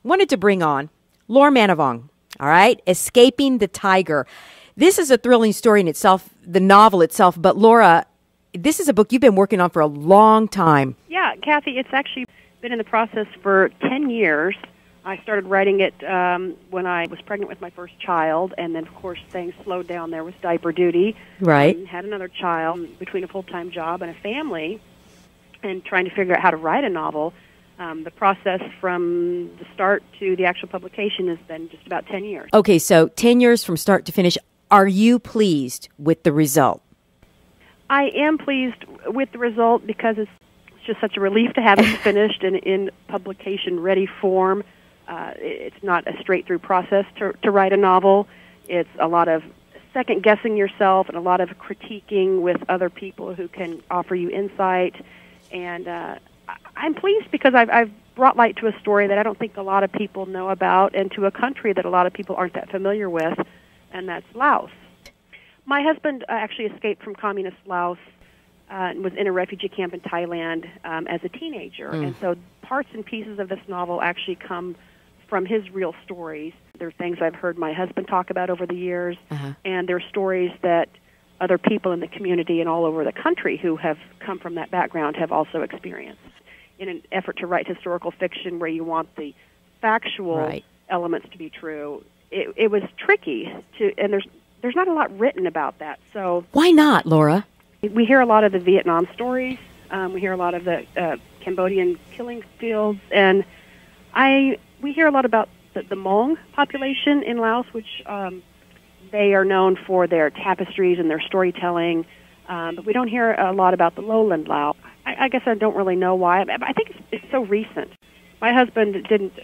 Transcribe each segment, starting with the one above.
wanted to bring on Laura Manivong, all right? Escaping the Tiger. This is a thrilling story in itself, the novel itself, but Laura, this is a book you've been working on for a long time. Yeah, Kathy, it's actually been in the process for 10 years. I started writing it when I was pregnant with my first child, and then, of course, things slowed down there with diaper duty. Right. Had another child between a full-time job and a family, and trying to figure out how to write a novel. The process from the start to the actual publication has been just about 10 years. Okay, so 10 years from start to finish. Are you pleased with the result? I am pleased with the result because it's just such a relief to have it finished and in publication-ready form. It's not a straight-through process to write a novel. It's a lot of second-guessing yourself and a lot of critiquing with other people who can offer you insight. And I'm pleased because I've brought light to a story that I don't think a lot of people know about and to a country that a lot of people aren't that familiar with, and that's Laos. My husband actually escaped from communist Laos and was in a refugee camp in Thailand as a teenager. And so parts and pieces of this novel actually come from his real stories. There are things I've heard my husband talk about over the years, and there are stories that other people in the community and all over the country who have come from that background have also experienced. In an effort to write historical fiction where you want the factual elements to be true, it was tricky and there's not a lot written about that. So why not, Laura? We hear a lot of the Vietnam stories. We hear a lot of the Cambodian killing fields, and we hear a lot about the Hmong population in Laos, which they are known for their tapestries and their storytelling, but we don't hear a lot about the lowland Laos. I guess I don't really know why. I think it's so recent. My husband didn't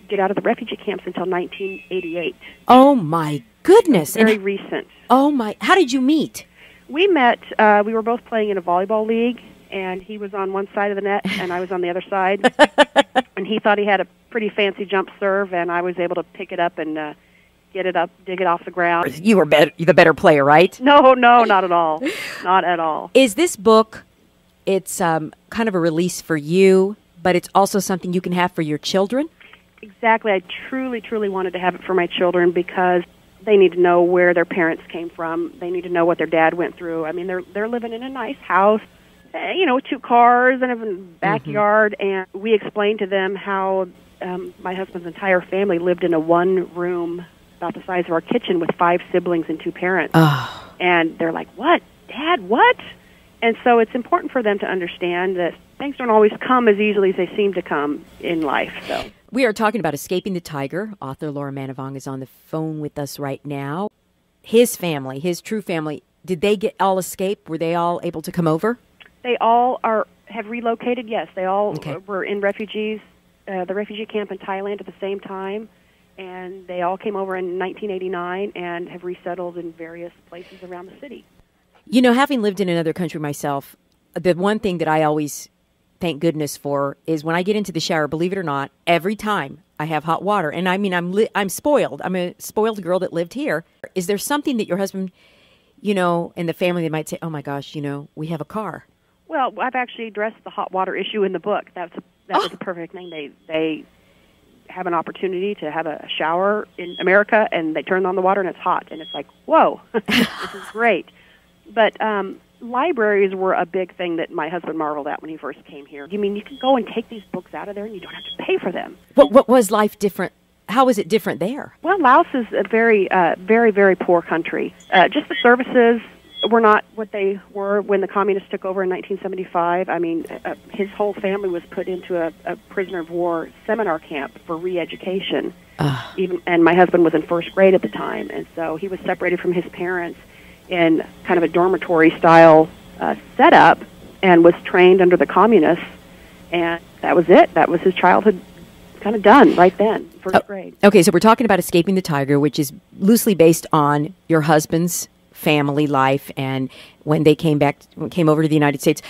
get out of the refugee camps until 1988. Oh, my goodness. Very recent. Oh, my. How did you meet? We met, we were both playing in a volleyball league, and he was on one side of the net, and I was on the other side. And he thought he had a pretty fancy jump serve, and I was able to pick it up and get it up, dig it off the ground. You were the better player, right? No, not at all. Not at all. Is this book, it's kind of a release for you, but it's also something you can have for your children? Exactly. I truly, truly wanted to have it for my children because they need to know where their parents came from. They need to know what their dad went through. I mean, they're living in a nice house, with 2 cars and a backyard, and we explained to them how my husband's entire family lived in a one-room, about the size of our kitchen, with 5 siblings and 2 parents. Oh. And they're like, "What, Dad, what?" And so it's important for them to understand that things don't always come as easily as they seem to come in life. So we are talking about Escaping the Tiger. Author Laura Manivong is on the phone with us right now. His family, his true family, did they all escape? Were they all able to come over? They all have relocated, yes. They all were in the refugee camp in Thailand at the same time, and they all came over in 1989 and have resettled in various places around the city. You know, having lived in another country myself, the one thing that I always thank goodness for is when I get into the shower, believe it or not, every time I have hot water. And I mean, I'm spoiled. I'm a spoiled girl that lived here. Is there something that your husband, and the family, they might say, "Oh my gosh, we have a car"? Well, I've actually addressed the hot water issue in the book. That was a perfect thing. They have an opportunity to have a shower in America, and they turn on the water, and it's hot. And it's like, whoa, this is great. But libraries were a big thing that my husband marveled at when he first came here. You mean you can go and take these books out of there, and you don't have to pay for them? What was life different? How was it different there? Well, Laos is a very, very, very poor country. Just the services were not what they were when the communists took over in 1975. I mean, his whole family was put into a prisoner of war seminar camp for re-education. And my husband was in first grade at the time, and so he was separated from his parents in kind of a dormitory-style setup and was trained under the communists, and that was it. That was his childhood kind of done right then, first grade. Okay, so we're talking about Escaping the Tiger, which is loosely based on your husband's family life and when they came over to the United States.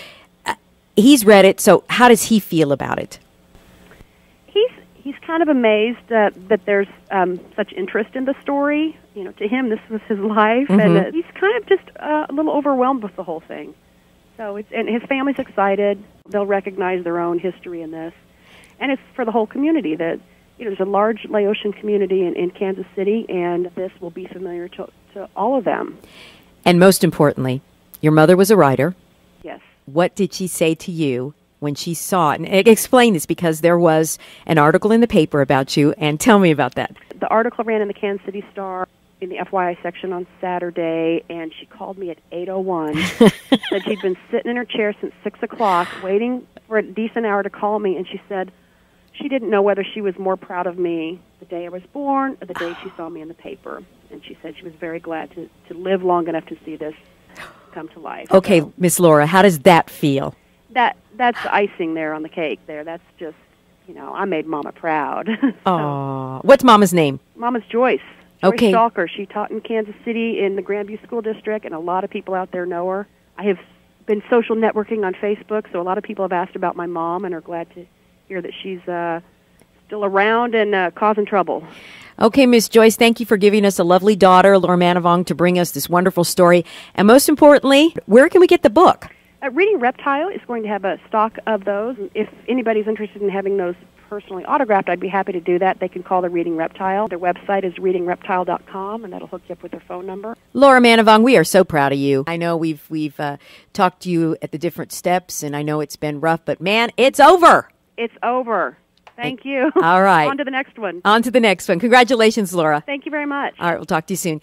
He's read it, so how does he feel about it? He's kind of amazed that there's such interest in the story. To him, this was his life, and he's kind of just a little overwhelmed with the whole thing. So and his family's excited. They'll recognize their own history in this, and it's for the whole community that there's a large Laotian community in Kansas City, and this will be familiar to all of them. And most importantly, your mother was a writer. Yes. What did she say to you when she saw it? And explain this, because there was an article in the paper about you, and tell me about that. The article ran in the Kansas City Star in the FYI section on Saturday, and she called me at 8:01. Said she'd been sitting in her chair since 6 o'clock, waiting for a decent hour to call me, and she said she didn't know whether she was more proud of me the day I was born or the day she saw me in the paper. And she said she was very glad to live long enough to see this come to life. Okay, So, Miss Laura, how does that feel? that's icing there on the cake there. That's just, I made Mama proud. Oh, what's Mama's name? Mama's Joyce. Okay. Joyce Stalker. She taught in Kansas City in the Grandview School District, and a lot of people out there know her. I have been social networking on Facebook, so a lot of people have asked about my mom and are glad to hear that she's still around and causing trouble. Okay, Miss Joyce, thank you for giving us a lovely daughter, Laura Manivong, to bring us this wonderful story. And most importantly, where can we get the book? Reading Reptile is going to have a stock of those. If anybody's interested in having those personally autographed, I'd be happy to do that. They can call the Reading Reptile. Their website is readingreptile.com, and that'll hook you up with their phone number. Laura Manivong, we are so proud of you. I know we've talked to you at the different steps, and I know it's been rough, but man, it's over. It's over. Thank you. All right. On to the next one. On to the next one. Congratulations, Laura. Thank you very much. All right, we'll talk to you soon.